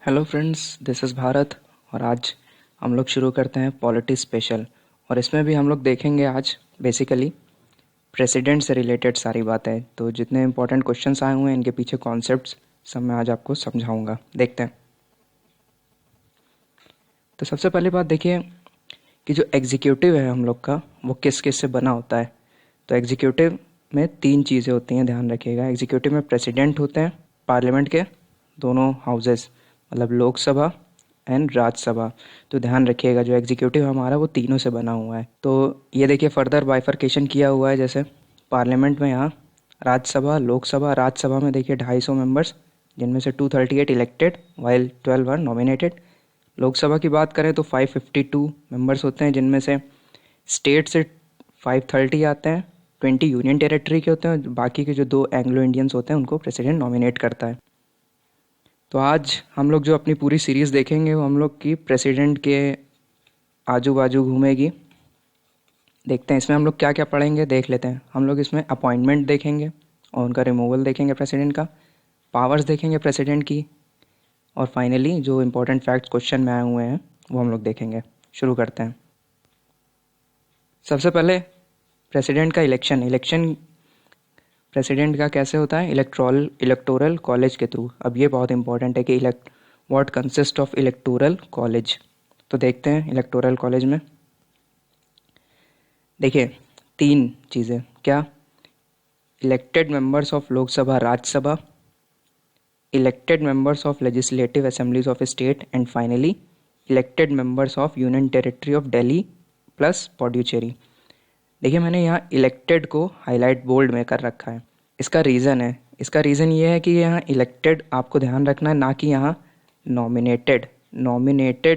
Hello friends, this is Bharat. और आज हम लोग शुरू करते हैं पॉलिटी स्पेशल। और इसमें भी हम लोग देखेंगे आज बेसिकली प्रेसिडेंट से रिलेटेड सारी बातें। तो जितने इंपॉर्टेंट क्वेश्चंस आए हुए हैं, इनके पीछे कॉन्सेप्ट्स सब मैं आज आपको समझाऊंगा। देखते हैं। तो सबसे पहली बात देखिए कि जो एग्जीक्यूटिव है हम लोग का, वो किस किस से बना होता है। तो एग्जीक्यूटिव में तीन चीज़ें होती हैं, ध्यान रखिएगा। एग्जीक्यूटिव में प्रेसिडेंट होते हैं, पार्लियामेंट के दोनों हाउसेस, मतलब लोकसभा एंड राज्यसभा। तो ध्यान रखिएगा जो एग्जीक्यूटिव हमारा वो तीनों से बना हुआ है। तो ये देखिए फर्दर बाइफर्केशन किया हुआ है। जैसे पार्लियामेंट में यहाँ राज्यसभा, लोकसभा। राज्यसभा में देखिए 250 मेंबर्स, जिनमें से 238 elected while 12 are nominated. Lok Sabha की बात करें तो 552 मेंबर्स होते हैं, जिनमें से स्टेट से 530 आते हैं, 20 यूनियन टेरिटरी के होते हैं। बाकी के जो 2 एंग्लो इंडियंस होते हैं उनको प्रेसिडेंट नॉमिनेट करता है। तो आज हम लोग जो अपनी पूरी सीरीज़ देखेंगे वो हम लोग की प्रेसिडेंट के आजू बाजू घूमेगी। देखते हैं इसमें हम लोग क्या क्या पढ़ेंगे, देख लेते हैं। हम लोग इसमें अपॉइंटमेंट देखेंगे और उनका रिमूवल देखेंगे प्रेसिडेंट का, पावर्स देखेंगे प्रेसिडेंट की, और फाइनली जो इम्पोर्टेंट फैक्ट्स क्वेश्चन में आए हुए हैं वो हम लोग देखेंगे। शुरू करते हैं। सबसे पहले प्रेसिडेंट का इलेक्शन प्रेसिडेंट का कैसे होता है, इलेक्टोरल कॉलेज के थ्रू। अब ये बहुत इंपॉर्टेंट है कि what consist of electoral college. तो देखते हैं इलेक्टोरल कॉलेज में देखिए 3 चीज़ें। क्या? Elected members of Lok Sabha Rajya Sabha, elected members of legislative assemblies of state, and finally elected members of union territory of Delhi plus Puducherry. देखिए मैंने यहाँ इलेक्टेड को हाईलाइट बोल्ड में कर रखा है। इसका रीज़न ये है कि यहाँ इलेक्टेड आपको ध्यान रखना है, ना कि यहाँ नॉमिनेटेड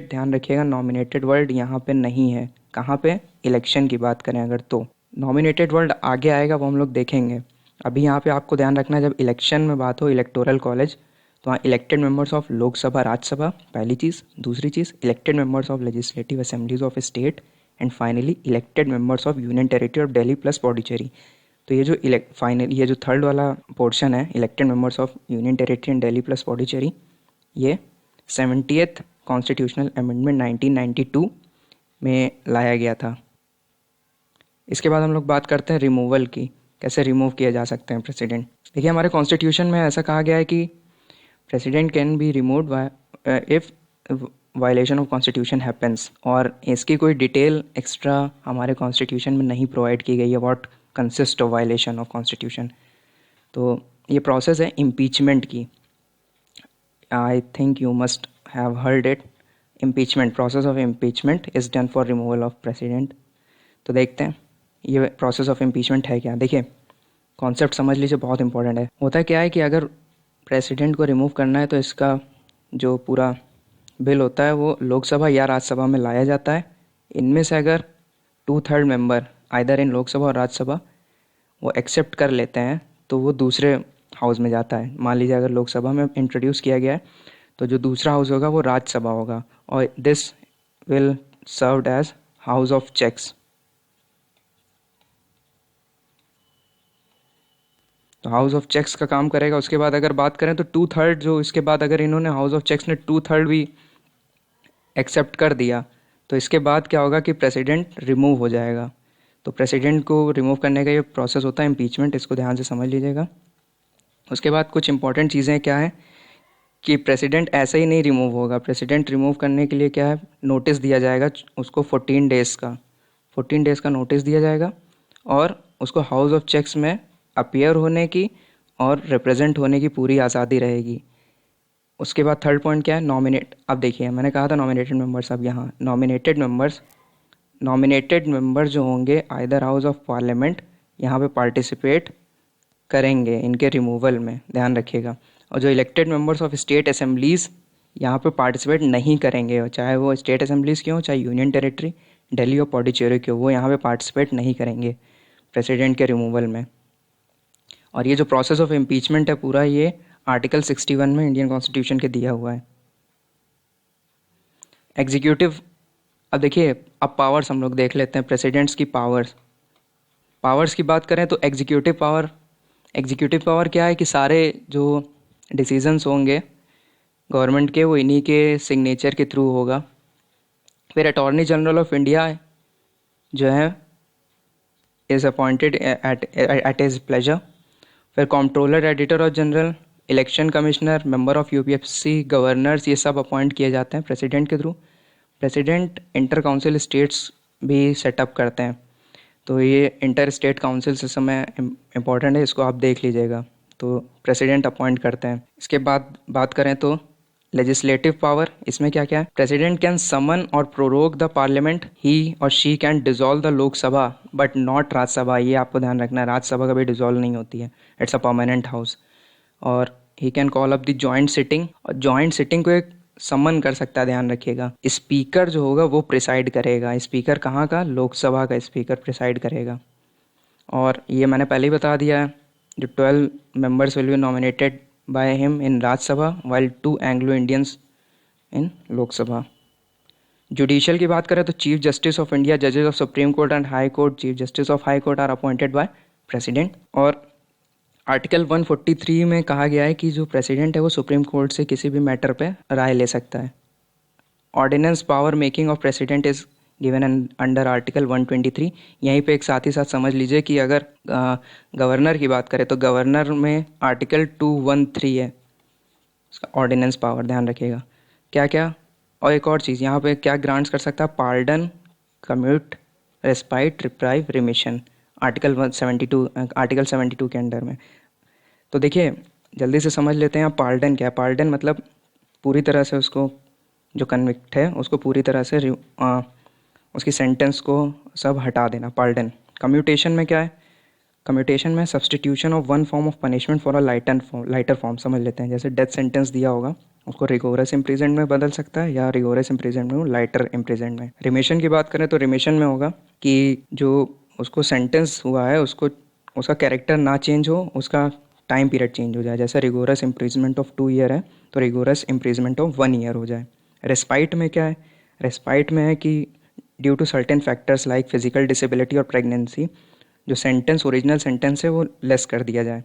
ध्यान रखिएगा। नॉमिनेटेड वर्ड यहाँ पे नहीं है। कहाँ पे? इलेक्शन की बात करें अगर तो नॉमिनेटेड वर्ड आगे आएगा, वो हम लोग देखेंगे। अभी यहाँ पे आपको ध्यान रखना है, जब इलेक्शन में बात हो इलेक्टोरल कॉलेज, तो वहाँ elected members of Lok Sabha Rajya Sabha पहली चीज़। दूसरी चीज़ elected members of legislative assemblies of state, and finally elected members of union territory of Delhi plus Puducherry. तो ये जो ये जो थर्ड वाला पोर्शन है, elected members of union territory and Delhi plus Puducherry, ये 70th कॉन्स्टिट्यूशनल अमेंडमेंट 1992 में लाया गया था। इसके बाद हम लोग बात करते हैं रिमूवल की, कैसे रिमूव किया जा सकते हैं प्रेसिडेंट। देखिए हमारे कॉन्स्टिट्यूशन में ऐसा कहा गया है कि president can be removed if violation of constitution happens. और इसकी कोई डिटेल एक्स्ट्रा हमारे कॉन्स्टिट्यूशन में नहीं प्रोवाइड की गई है, what consist of violation of constitution. तो ये प्रोसेस है इम्पीचमेंट की। I think you must have heard it. Impeachment, process of impeachment is done for removal of president. तो देखते हैं ये प्रोसेस ऑफ इम्पीचमेंट है क्या। देखिए कॉन्सेप्ट समझ लीजिए, बहुत इंपॉर्टेंट है। होता क्या है कि अगर प्रेसिडेंट को रिमूव करना है तो इसका जो पूरा बिल होता है वो लोकसभा या राज्यसभा में लाया जाता है। इनमें से अगर 2/3 मेंबर आइदर इन लोकसभा और राज्यसभा वो एक्सेप्ट कर लेते हैं तो वो दूसरे हाउस में जाता है। मान लीजिए अगर लोकसभा में इंट्रोड्यूस किया गया है तो जो दूसरा हाउस होगा वो राज्यसभा होगा, और this will served as house of checks. तो हाउस ऑफ चेक्स का काम करेगा। उसके बाद अगर बात करें तो 2/3 जो इसके बाद अगर इन्होंने हाउस ऑफ चेक्स ने 2/3 भी एक्सेप्ट कर दिया तो इसके बाद क्या होगा कि प्रेसिडेंट रिमूव हो जाएगा। तो प्रेसिडेंट को रिमूव करने का ये प्रोसेस होता है इम्पीचमेंट, इसको ध्यान से समझ लीजिएगा। उसके बाद कुछ इंपॉर्टेंट चीज़ें क्या हैं कि प्रेसिडेंट ऐसे ही नहीं रिमूव होगा। प्रेसिडेंट रिमूव करने के लिए क्या है, नोटिस दिया जाएगा उसको 14 डेज़ का नोटिस दिया जाएगा, और उसको हाउस ऑफ चेक्स में अपीयर होने की और रिप्रेजेंट होने की पूरी आज़ादी रहेगी। उसके बाद थर्ड पॉइंट क्या है, नॉमिनेट। अब देखिए मैंने कहा था नॉमिनेटेड मेंबर्स, अब यहाँ नॉमिनेटेड मेंबर्स जो होंगे आइदर हाउस ऑफ पार्लियामेंट यहाँ पे पार्टिसिपेट करेंगे इनके रिमूवल में, ध्यान रखिएगा। और जो elected members of state assemblies यहाँ पे पार्टिसिपेट नहीं करेंगे, चाहे वो स्टेट असेंबलीज़ की हो चाहे यूनियन टेरिटरी दिल्ली और पौडुचेरी की हो, वो यहाँ पे पार्टिसिपेट नहीं करेंगे प्रेसिडेंट के रिमूवल में। और ये जो प्रोसेस ऑफ इम्पीचमेंट है पूरा, ये आर्टिकल 61 में इंडियन कॉन्स्टिट्यूशन के दिया हुआ है। एग्जीक्यूटिव, अब देखिए अब पावर्स हम लोग देख लेते हैं, प्रेसिडेंट्स की पावर्स की बात करें तो एग्जीक्यूटिव पावर क्या है कि सारे जो डिसीजंस होंगे गवर्नमेंट के, वो इन्हीं के सिग्नेचर के थ्रू होगा। फिर अटॉर्नी जनरल ऑफ इंडिया जो है is appointed at his pleasure. फिर कंट्रोलर, एडिटर और general, election commissioner, member of UPSC, governors, ये सब अपॉइंट किए जाते हैं प्रेसिडेंट के through. President inter council states भी सेटअप करते हैं, तो ये इंटर स्टेट काउंसिल सिस्टम में इम्पॉर्टेंट है, इसको आप देख लीजिएगा। तो प्रेसिडेंट अपॉइंट करते हैं। इसके बाद बात करें तो लेजिस्लेटिव पावर, इसमें क्या क्या है? प्रेसिडेंट कैन समन और प्रोरोग द पार्लियामेंट, ही और she can dissolve the Lok Sabha but not Rajya Sabha. ये आपको ध्यान रखना है, राज्यसभा कभी डिसॉल्व नहीं होती है, इट्स अ परमानेंट हाउस। और he can call up the joint sitting, और जॉइंट सिटिंग को एक समन कर सकता है, ध्यान रखिएगा। स्पीकर जो होगा वो प्रिसाइड करेगा। स्पीकर कहाँ का? लोकसभा का स्पीकर प्रिसाइड करेगा। और ये मैंने पहले ही बता दिया है, जो 12 members will be nominated by him in Rajya Sabha while 2 Anglo Indians in Lok Sabha. Judicial की बात करें तो चीफ जस्टिस ऑफ इंडिया, जजेस of supreme court and high court, chief justice of high court are appointed by president. और article 143 में कहा गया है कि जो प्रेसिडेंट है वो सुप्रीम कोर्ट से किसी भी मैटर पे राय ले सकता है। Ordinance power making of president is given under article 123। यहीं पे एक साथ ही साथ समझ लीजिए कि अगर गवर्नर की बात करें तो गवर्नर में आर्टिकल 213 है, उसका ऑर्डिनेंस पावर, ध्यान रखिएगा। क्या क्या? और एक और चीज़ यहाँ पे क्या ग्रांट्स कर सकता है? Pardon, commute, respite, reprieve, remission, article 172, article 72 के अंडर में। तो देखिए जल्दी से समझ लेते हैं, पार्डन क्या है? पार्डन मतलब पूरी तरह से उसको, जो कन्विक्ट है उसको पूरी तरह से उसकी सेंटेंस को सब हटा देना, पार्डन। कम्यूटेशन में क्या है? कम्यूटेशन में substitution of one form of punishment for a lighter form, समझ लेते हैं। जैसे डेथ सेंटेंस दिया होगा उसको रिगोरस इम्प्रिजनमेंट में बदल सकता है, या रिगोरस इम्प्रिजनमेंट में लाइटर इम्प्रिजनमेंट में। रिमिशन की बात करें तो रिमिशन में होगा कि जो उसको सेंटेंस हुआ है उसको, उसका कैरेक्टर ना चेंज हो, उसका टाइम पीरियड चेंज हो जाए। जैसे रिगोरस इम्प्रिजमेंट ऑफ 2 ईयर है तो रिगोरस इम्प्रिजमेंट ऑफ 1 ईयर हो जाए। रेस्पाइट में क्या है? रेस्पाइट में है कि due to certain factors like physical disability और प्रेगनेंसी, जो सेंटेंस, ओरिजिनल सेंटेंस है वो लेस कर दिया जाए।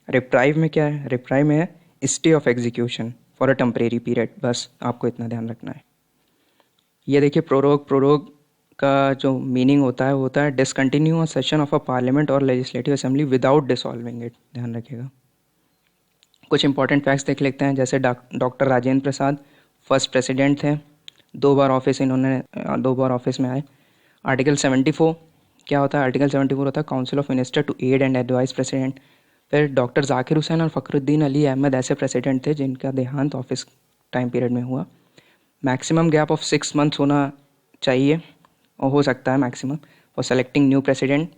रिप्राइव में क्या है? रिप्राइव में है stay of execution for a temporary period. बस आपको इतना ध्यान रखना है। ये देखिए प्रोरोग, प्रोरोग का जो मीनिंग होता है वो होता है discontinue a session of a parliament और legislative assembly without dissolving it, ध्यान रखिएगा। कुछ इंपॉर्टेंट फैक्ट्स देख लेते हैं। जैसे doctor Rajendra Prasad first president थे, 2 बार ऑफिस इन्होंने 2 बार ऑफिस में आए। आर्टिकल 74 क्या होता है? आर्टिकल 74 होता है council of minister to aid and advise president. फिर डॉक्टर जाकिर हुसैन और फ़खरुद्दीन अली अहमद ऐसे प्रेसिडेंट थे जिनका देहांत ऑफिस टाइम पीरियड में हुआ। मैक्सिमम गैप ऑफ 6 मंथ्स होना चाहिए, और हो सकता है maximum, for selecting new president.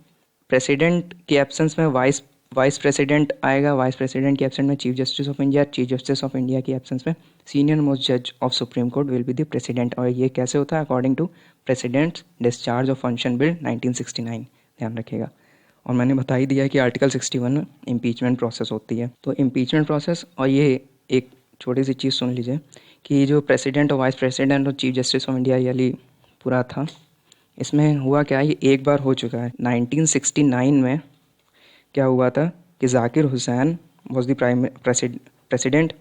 President की एब्सेंस में वाइस वाइस प्रेसिडेंट आएगा। वाइस प्रेसिडेंट की एब्सेंस में chief justice of India, chief justice of India की एब्सेंस में सीनियर मोस्ट जज of supreme court will be the president. और ये कैसे होता है? According to president's discharge of function bill 1969, ध्यान रखिएगा। और मैंने बता ही दिया कि आर्टिकल 61 में इम्पीचमेंट प्रोसेस होती है। तो इम्पीचमेंट प्रोसेस, और ये एक छोटी सी चीज़ सुन लीजिए कि जो प्रेसिडेंट और वाइस प्रेसिडेंट और चीफ जस्टिस ऑफ इंडिया ये पूरा था, इसमें हुआ क्या है? ये एक बार हो चुका है। 1969 में क्या हुआ था कि Zakir Hussain was the president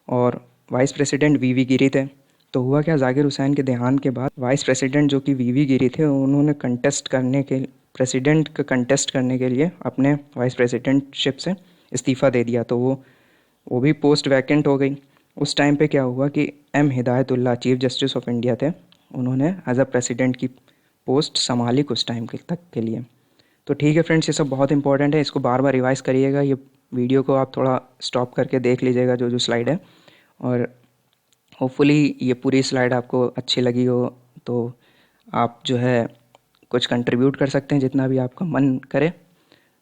और वाइस प्रेसिडेंट वीवी गिरी थे। तो हुआ क्या, जाकिर हुसैन के देहांत के बाद वाइस प्रेसिडेंट जो कि वीवी गिरी थे, उन्होंने प्रेसिडेंट का कंटेस्ट करने के लिए अपने वाइस प्रेसिडेंटशिप से इस्तीफ़ा दे दिया। तो वो भी पोस्ट वैकेंट हो गई। उस टाइम पे क्या हुआ कि M Hidayatullah chief justice of India थे, उन्होंने एज अ प्रेसिडेंट की पोस्ट संभाली कुछ टाइम तक के लिए। तो ठीक है फ्रेंड्स, ये सब बहुत इंपॉर्टेंट है, इसको बार बार रिवाइज़ करिएगा। ये वीडियो को आप थोड़ा स्टॉप करके देख लीजिएगा जो जो स्लाइड है, और होपफुली ये पूरी स्लाइड आपको अच्छी लगी हो तो आप जो है कुछ कंट्रीब्यूट कर सकते हैं जितना भी आपका मन करे।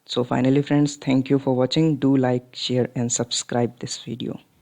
So finally friends, thank you for watching. Do like, share and subscribe this video.